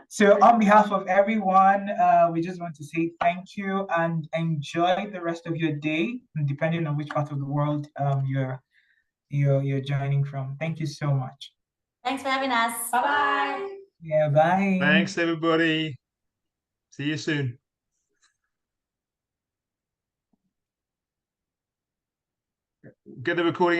So on behalf of everyone, we just want to say thank you and enjoy the rest of your day, depending on which part of the world you're joining from. Thank you so much. Thanks for having us. Bye-bye. Yeah, bye. Thanks, everybody. See you soon. Get the recording.